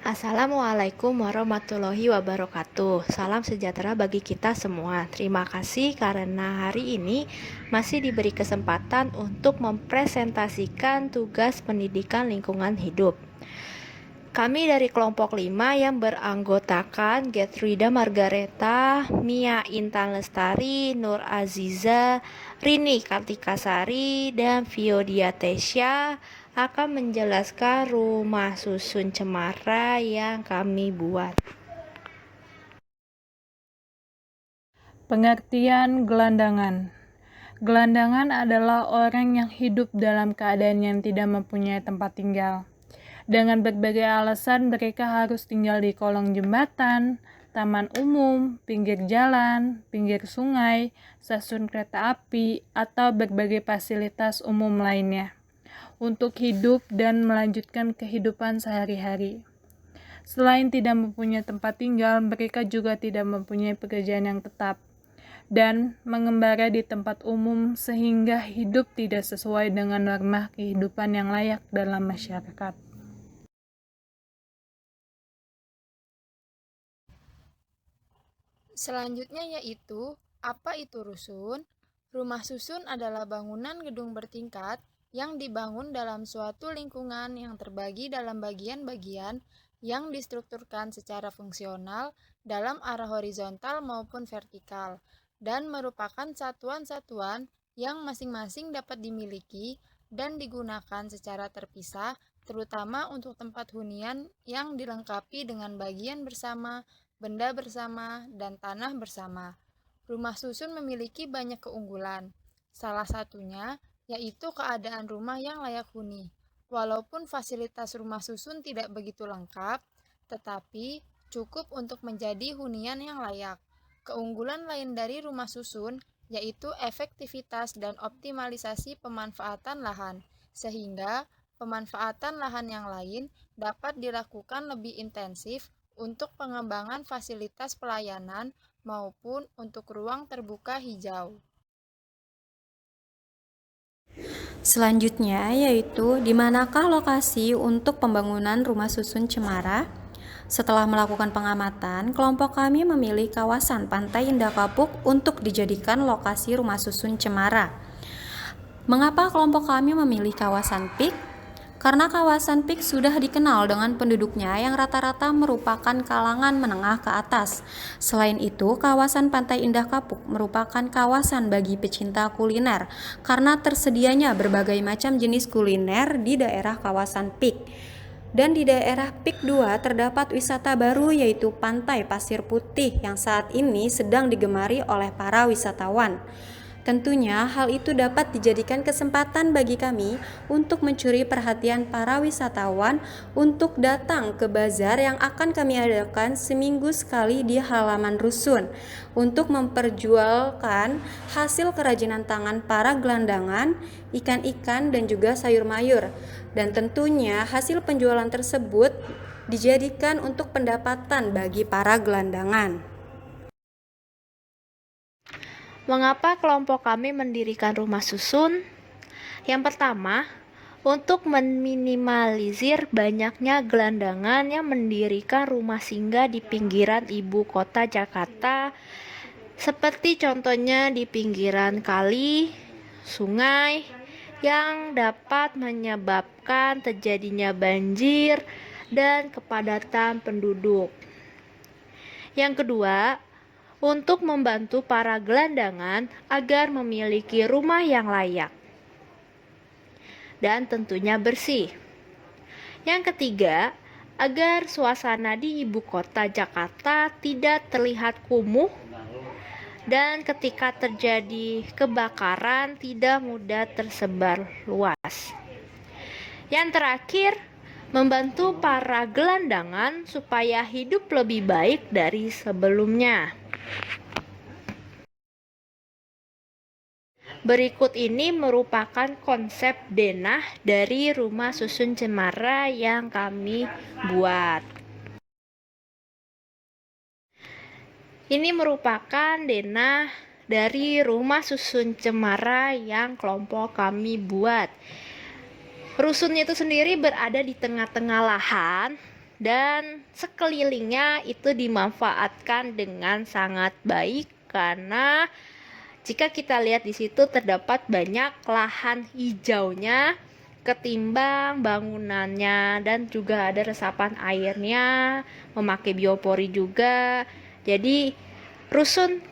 Assalamualaikum warahmatullahi wabarakatuh. Salam sejahtera bagi kita semua. Terima kasih karena hari ini masih diberi kesempatan untuk mempresentasikan tugas pendidikan lingkungan hidup. Kami dari kelompok 5 yang beranggotakan Getrida Margareta, Mia Intan Lestari, Nur Aziza, Rini Kartikasari, dan Viodia Tesya akan menjelaskan rumah susun cemara yang kami buat. Pengertian gelandangan. Gelandangan adalah orang yang hidup dalam keadaan yang tidak mempunyai tempat tinggal. Dengan berbagai alasan, mereka harus tinggal di kolong jembatan, taman umum, pinggir jalan, pinggir sungai, stasiun kereta api, atau berbagai fasilitas umum lainnya untuk hidup dan melanjutkan kehidupan sehari-hari. Selain tidak mempunyai tempat tinggal, mereka juga tidak mempunyai pekerjaan yang tetap dan mengembara di tempat umum sehingga hidup tidak sesuai dengan norma kehidupan yang layak dalam masyarakat. Selanjutnya yaitu, apa itu rusun? Rumah susun adalah bangunan gedung bertingkat yang dibangun dalam suatu lingkungan yang terbagi dalam bagian-bagian yang distrukturkan secara fungsional dalam arah horizontal maupun vertikal, dan merupakan satuan-satuan yang masing-masing dapat dimiliki dan digunakan secara terpisah, terutama untuk tempat hunian yang dilengkapi dengan bagian bersama, benda bersama, dan tanah bersama. Rumah susun memiliki banyak keunggulan. Salah satunya yaitu keadaan rumah yang layak huni. Walaupun fasilitas rumah susun tidak begitu lengkap, tetapi cukup untuk menjadi hunian yang layak. Keunggulan lain dari rumah susun yaitu efektivitas dan optimalisasi pemanfaatan lahan, sehingga pemanfaatan lahan yang lain dapat dilakukan lebih intensif untuk pengembangan fasilitas pelayanan maupun untuk ruang terbuka hijau. Selanjutnya yaitu di manakah lokasi untuk pembangunan rumah susun cemara? Setelah melakukan pengamatan, kelompok kami memilih kawasan Pantai Indah Kapuk untuk dijadikan lokasi rumah susun cemara. Mengapa kelompok kami memilih kawasan PIK? Karena kawasan PIK sudah dikenal dengan penduduknya yang rata-rata merupakan kalangan menengah ke atas. Selain itu, kawasan Pantai Indah Kapuk merupakan kawasan bagi pecinta kuliner karena tersedianya berbagai macam jenis kuliner di daerah kawasan PIK. Dan di daerah PIK 2 terdapat wisata baru yaitu Pantai Pasir Putih yang saat ini sedang digemari oleh para wisatawan. Tentunya hal itu dapat dijadikan kesempatan bagi kami untuk mencuri perhatian para wisatawan untuk datang ke bazar yang akan kami adakan seminggu sekali di halaman rusun untuk memperjualkan hasil kerajinan tangan para gelandangan, ikan-ikan dan juga sayur mayur. Dan tentunya hasil penjualan tersebut dijadikan untuk pendapatan bagi para gelandangan. Mengapa kelompok kami mendirikan rumah susun? Yang pertama, untuk meminimalisir banyaknya gelandangan yang mendirikan rumah singgah di pinggiran ibu kota Jakarta, seperti contohnya di pinggiran kali, sungai, yang dapat menyebabkan terjadinya banjir dan kepadatan penduduk. Yang kedua, untuk membantu para gelandangan agar memiliki rumah yang layak dan tentunya bersih. Yang ketiga, agar suasana di ibu kota Jakarta tidak terlihat kumuh dan ketika terjadi kebakaran tidak mudah tersebar luas. Yang terakhir, membantu para gelandangan supaya hidup lebih baik dari sebelumnya. Berikut ini merupakan konsep denah dari rumah susun cemara yang kami buat. Ini merupakan denah dari rumah susun cemara yang kelompok kami buat. Rusunnya itu sendiri berada di tengah-tengah lahan dan sekelilingnya itu dimanfaatkan dengan sangat baik karena jika kita lihat di situ terdapat banyak lahan hijaunya ketimbang bangunannya, dan juga ada resapan airnya, memakai biopori juga. Jadi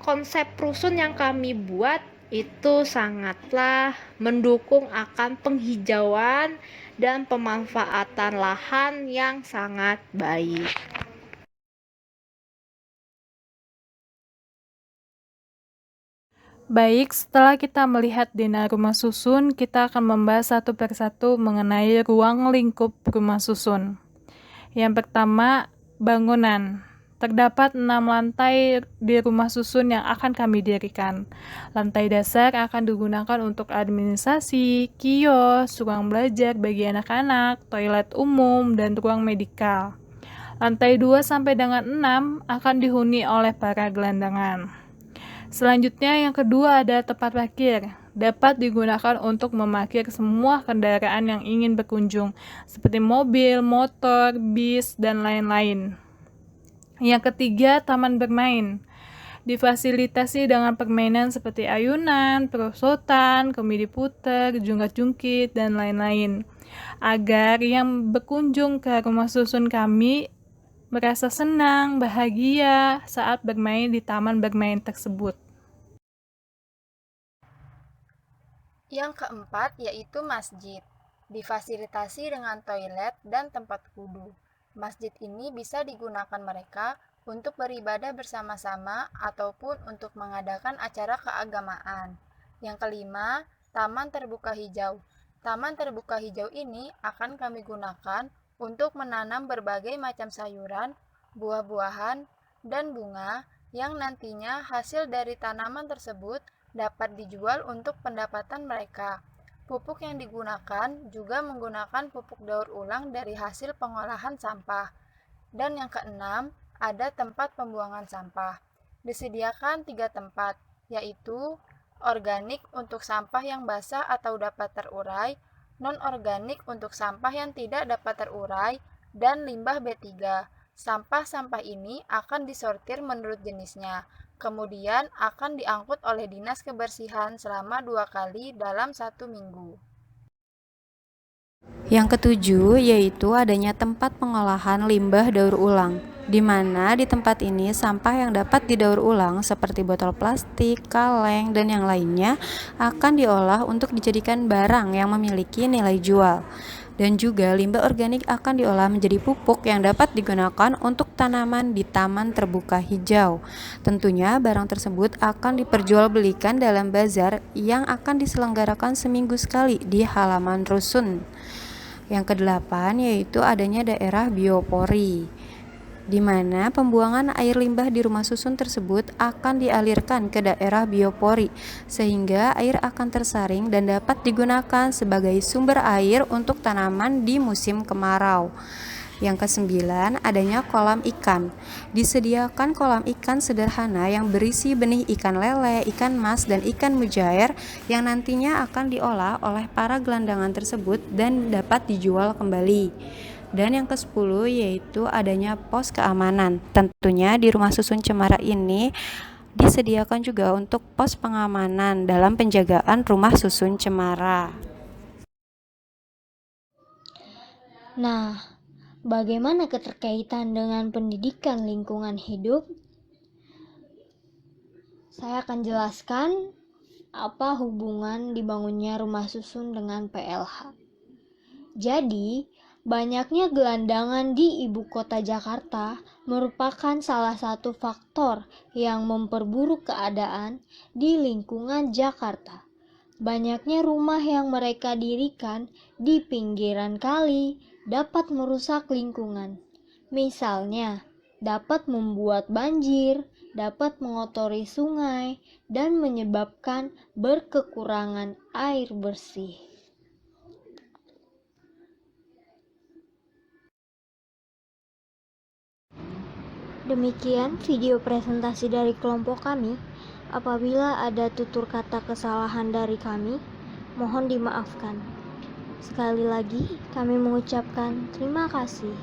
konsep rusun yang kami buat itu sangatlah mendukung akan penghijauan dan pemanfaatan lahan yang sangat baik. Baik, setelah kita melihat denah rumah susun, kita akan membahas satu persatu mengenai ruang lingkup rumah susun. Yang pertama, bangunan. Terdapat 6 lantai di rumah susun yang akan kami dirikan. Lantai dasar akan digunakan untuk administrasi, kios, ruang belajar bagi anak-anak, toilet umum, dan ruang medikal. Lantai 2 sampai dengan 6 akan dihuni oleh para gelandangan. Selanjutnya yang kedua ada tempat parkir. Dapat digunakan untuk memarkir semua kendaraan yang ingin berkunjung, seperti mobil, motor, bis, dan lain-lain. Yang ketiga, taman bermain. Difasilitasi dengan permainan seperti ayunan, perosotan, kemudi puter, jungkat-jungkit, dan lain-lain. Agar yang berkunjung ke rumah susun kami merasa senang, bahagia saat bermain di taman bermain tersebut. Yang keempat yaitu masjid. Difasilitasi dengan toilet dan tempat wudu. Masjid ini bisa digunakan mereka untuk beribadah bersama-sama ataupun untuk mengadakan acara keagamaan. Yang kelima, taman terbuka hijau. Taman terbuka hijau ini akan kami gunakan untuk menanam berbagai macam sayuran, buah-buahan, dan bunga yang nantinya hasil dari tanaman tersebut dapat dijual untuk pendapatan mereka. Pupuk yang digunakan juga menggunakan pupuk daur ulang dari hasil pengolahan sampah. Dan yang keenam, ada tempat pembuangan sampah. Disediakan 3 tempat, yaitu organik untuk sampah yang basah atau dapat terurai, non-organik untuk sampah yang tidak dapat terurai, dan limbah B3. Sampah-sampah ini akan disortir menurut jenisnya, kemudian akan diangkut oleh Dinas Kebersihan selama 2 kali dalam 1 minggu. Yang ketujuh yaitu adanya tempat pengolahan limbah daur ulang, di mana di tempat ini sampah yang dapat didaur ulang seperti botol plastik, kaleng, dan yang lainnya akan diolah untuk dijadikan barang yang memiliki nilai jual. Dan juga limbah organik akan diolah menjadi pupuk yang dapat digunakan untuk tanaman di taman terbuka hijau. Tentunya barang tersebut akan diperjualbelikan dalam bazar yang akan diselenggarakan seminggu sekali di halaman rusun. Yang kedelapan yaitu adanya daerah biopori, di mana pembuangan air limbah di rumah susun tersebut akan dialirkan ke daerah biopori, sehingga air akan tersaring dan dapat digunakan sebagai sumber air untuk tanaman di musim kemarau. Yang kesembilan, adanya kolam ikan. Disediakan kolam ikan sederhana yang berisi benih ikan lele, ikan mas, dan ikan mujair yang nantinya akan diolah oleh para gelandangan tersebut dan dapat dijual kembali. Dan yang ke-10 yaitu adanya pos keamanan. Tentunya di rumah susun Cemara ini disediakan juga untuk pos pengamanan dalam penjagaan rumah susun Cemara. Nah, bagaimana keterkaitan dengan pendidikan lingkungan hidup? Saya akan jelaskan apa hubungan dibangunnya rumah susun dengan PLH. Jadi, banyaknya gelandangan di ibu kota Jakarta merupakan salah satu faktor yang memperburuk keadaan di lingkungan Jakarta. Banyaknya rumah yang mereka dirikan di pinggiran kali dapat merusak lingkungan. Misalnya, dapat membuat banjir, dapat mengotori sungai, dan menyebabkan berkekurangan air bersih. Demikian video presentasi dari kelompok kami. Apabila ada tutur kata kesalahan dari kami, mohon dimaafkan. Sekali lagi, kami mengucapkan terima kasih.